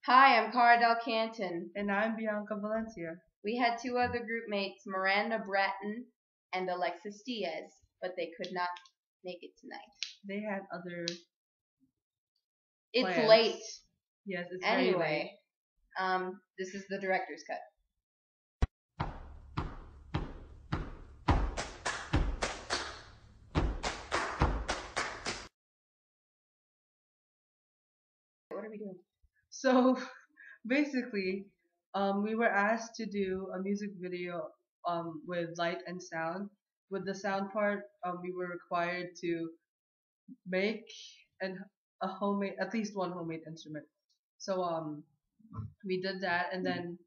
Hi, I'm Cara Del Canton. And I'm Bianca Valencia. We had two other group mates, Miranda Bratton and Alexis Diaz, but they could not make it tonight. They had other It's plans. late. Yes, it's very late. Anyway, this is the director's cut. What are we doing? So basically, we were asked to do a music video with light and sound. With the sound part, we were required to make an a homemade at least one homemade instrument. So we did that, and then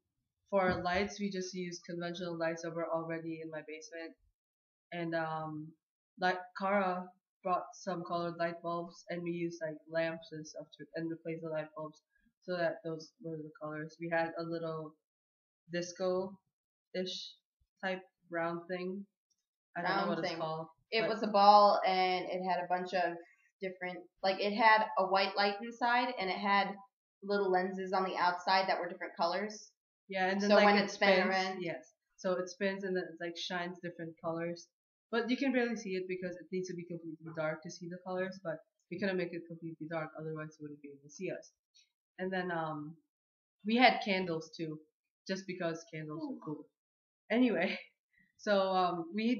for lights we just used conventional lights that were already in my basement. And like Kara brought some colored light bulbs, and we used like lamps and stuff to and replace the light bulbs so that those were the colors. We had a little disco-ish type round thing. I don't know what it's called. It was a ball, and it had a bunch of different, like it had a white light inside, and it had little lenses on the outside that were different colors. Yeah, and then so like when it spins around, yes. So it spins and then it like shines different colors. But you can barely see it because it needs to be completely dark to see the colors, but we couldn't make it completely dark, otherwise you wouldn't be able to see us. And then we had candles too, just because candles are cool. Anyway, so we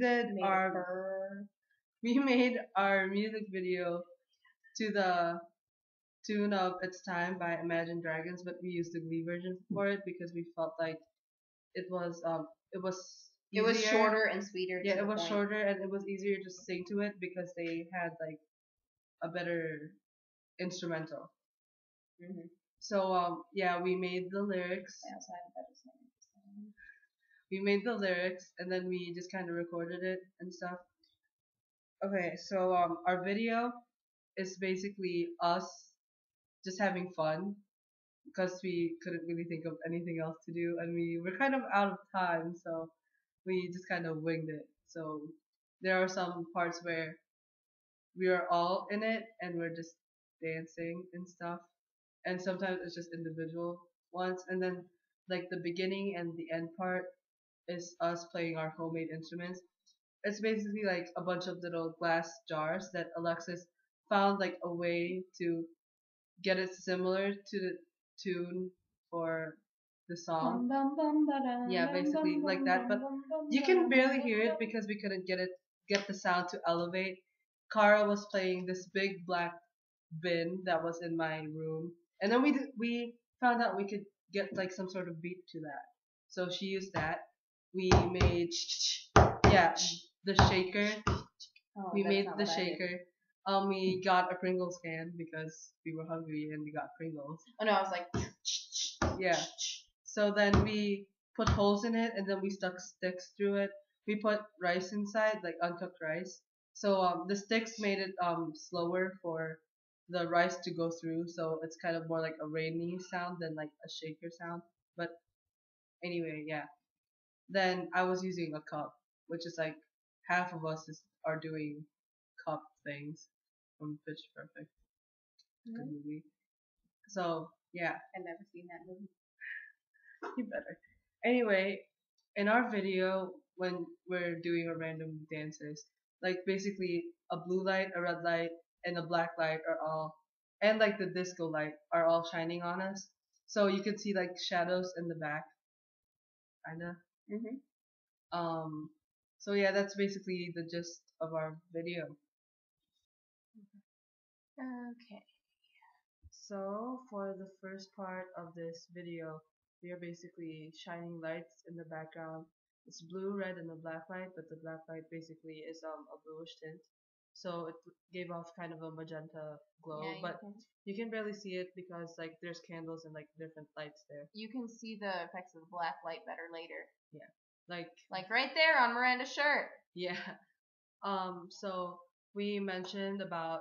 made our music video to the tune of It's Time by Imagine Dragons, but we used the Glee version for it because we felt like it was easier. It was shorter and sweeter. Yeah, it was shorter and it was easier to sing to it because they had like a better instrumental. Mm-hmm. So yeah, we made the lyrics. I also had a better song. We made the lyrics and then we just kind of recorded it and stuff. Okay, so our video is basically us just having fun because we couldn't really think of anything else to do and we were kind of out of time, so we just kind of winged it. So there are some parts where we are all in it and we're just dancing and stuff, and sometimes it's just individual ones, and then like the beginning and the end part is us playing our homemade instruments. It's basically like a bunch of little glass jars that Alexis found like a way to get it similar to the tune for the song. Yeah, basically like that, but you can barely hear it because we couldn't get the sound to elevate. Kara was playing this big black bin that was in my room, and then we found out we could get like some sort of beat to that. So she used that. We made yeah the shaker. We made the shaker. We got a Pringles can because we were hungry and we got Pringles. Oh no, I was like, yeah. So then we put holes in it and then we stuck sticks through it. We put rice inside, like uncooked rice. So the sticks made it slower for the rice to go through. So it's kind of more like a rainy sound than like a shaker sound. But anyway, yeah. Then I was using a cup, which is like half of us are doing cup things from Pitch Perfect. Good movie. So yeah. I've never seen that movie. You better. Anyway, in our video, when we're doing our random dances, like basically a blue light, a red light, and a black light are all, and like the disco light are all shining on us. So you can see like shadows in the back, kinda. Mhm. So yeah, that's basically the gist of our video. Okay. So for the first part of this video, we are basically shining lights in the background. It's blue, red, and a black light, but the black light basically is a bluish tint. So it gave off kind of a magenta glow, Yeah, but you can barely see it because like there's candles and like different lights there. You can see the effects of the black light better later. Yeah. Like right there on Miranda's shirt. Yeah. So we mentioned about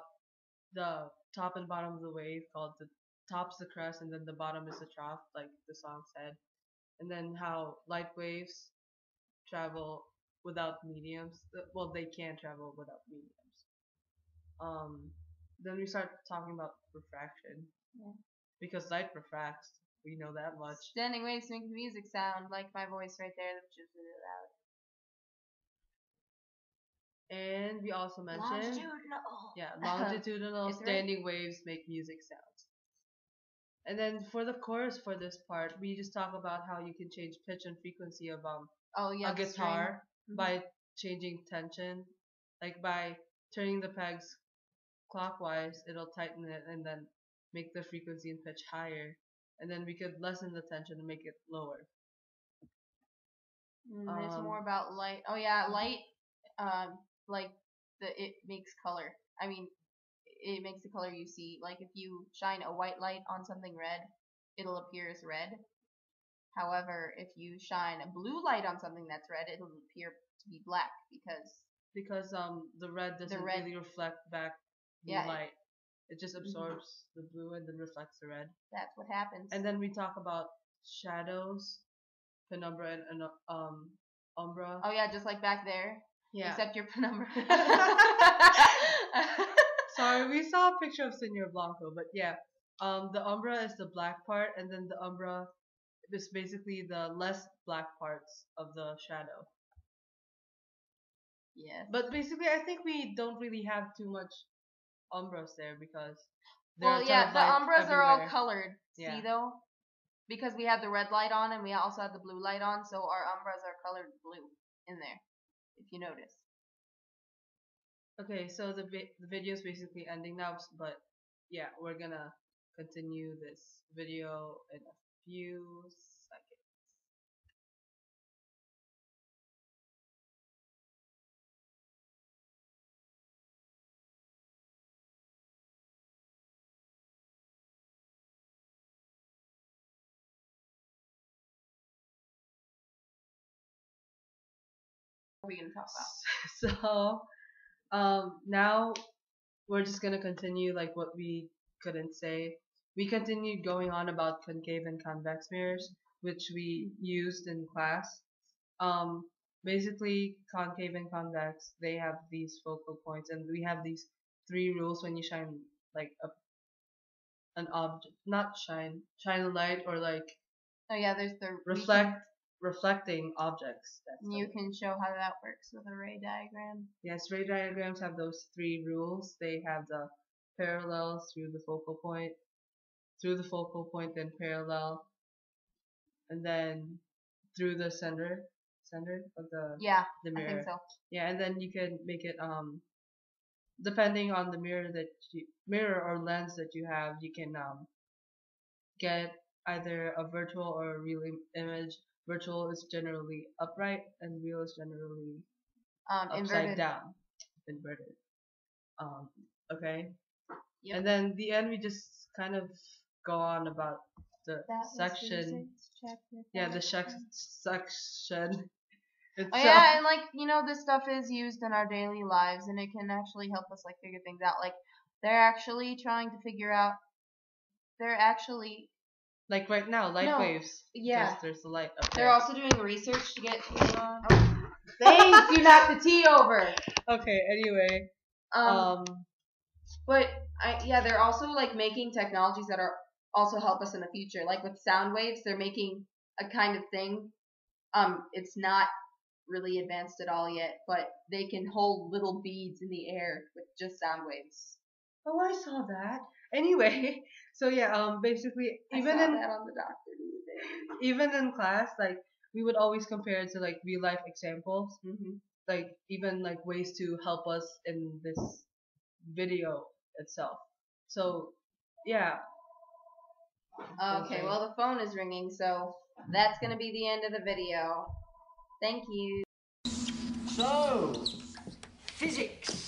the top and bottom of the wave, called the top's the crest and then the bottom is the trough, like the song said. And then how light waves travel without mediums. Well, they can travel without mediums. Then we start talking about refraction. Yeah. Because light refracts. We know that much. Standing waves make the music sound like my voice right there, which is really loud. And we also mentioned longitudinal. Longitudinal It's standing waves make music sounds. And then for the chorus for this part, we just talk about how you can change pitch and frequency of a guitar by changing tension, like by turning the pegs clockwise, it'll tighten it and then make the frequency and pitch higher, and then we could lessen the tension and make it lower. It's more about light. Oh yeah, light. Like it makes color. I mean, it makes the color you see. Like if you shine a white light on something red, it'll appear as red. However, if you shine a blue light on something that's red, it'll appear to be black because the red doesn't really reflect back the light. It just absorbs the blue and then reflects the red. That's what happens. And then we talk about shadows, penumbra, and umbra. Oh yeah, just like back there. Yeah. Except your penumbra. Sorry, we saw a picture of Senor Blanco, but yeah. The umbra is the black part, and then the umbra is basically the less black parts of the shadow. Yes. But basically, I think we don't really have too much umbras there because the umbras are all colored. Yeah. See though, because we have the red light on and we also have the blue light on, so our umbras are colored blue in there, if you notice. Okay, so the video is basically ending now, but yeah, we're gonna continue this video in a few seconds. What are we gonna talk about? So, now we're just gonna continue like what we couldn't say. We continued going on about concave and convex mirrors, which we used in class. Basically, concave and convex, they have these focal points, and we have these 3 rules when you shine like an object, not shine a light or like. Oh yeah, there's the reflecting objects. You can show how that works with a ray diagram. Yes, ray diagrams have those 3 rules. They have the parallel through the focal point, then parallel, and then through the center of the mirror. I think so. Yeah, and then you can make it depending on the mirror or lens that you have, you can get either a virtual or a real image. Virtual is generally upright, and real is generally upside down, inverted. Okay. Yep. And then the end, we just kind of go on about the section. Yeah, the section. Oh yeah, and like this stuff is used in our daily lives, and it can actually help us like figure things out. Like they're actually trying to figure out. They're actually. Like right now, light waves. Yeah. There's the light up there. They're also doing research to get. Thanks, you knocked the tea over. Okay. Anyway. But they're also like making technologies that are also help us in the future. Like with sound waves, they're making a kind of thing. It's not really advanced at all yet, but they can hold little beads in the air with just sound waves. Oh, I saw that. Anyway, so yeah, basically, even that on the doctor even in class, like we would always compare it to like real life examples, like even like ways to help us in this video itself. So, yeah. Okay, well the phone is ringing, so that's gonna be the end of the video. Thank you. So, physics.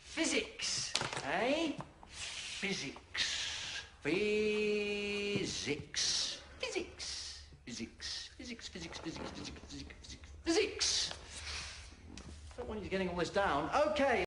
Physics, eh? Physics. Physics. Physics. Physics. Physics, physics, physics, physics, physics, physics, physics. I don't want you getting all this down. Okay.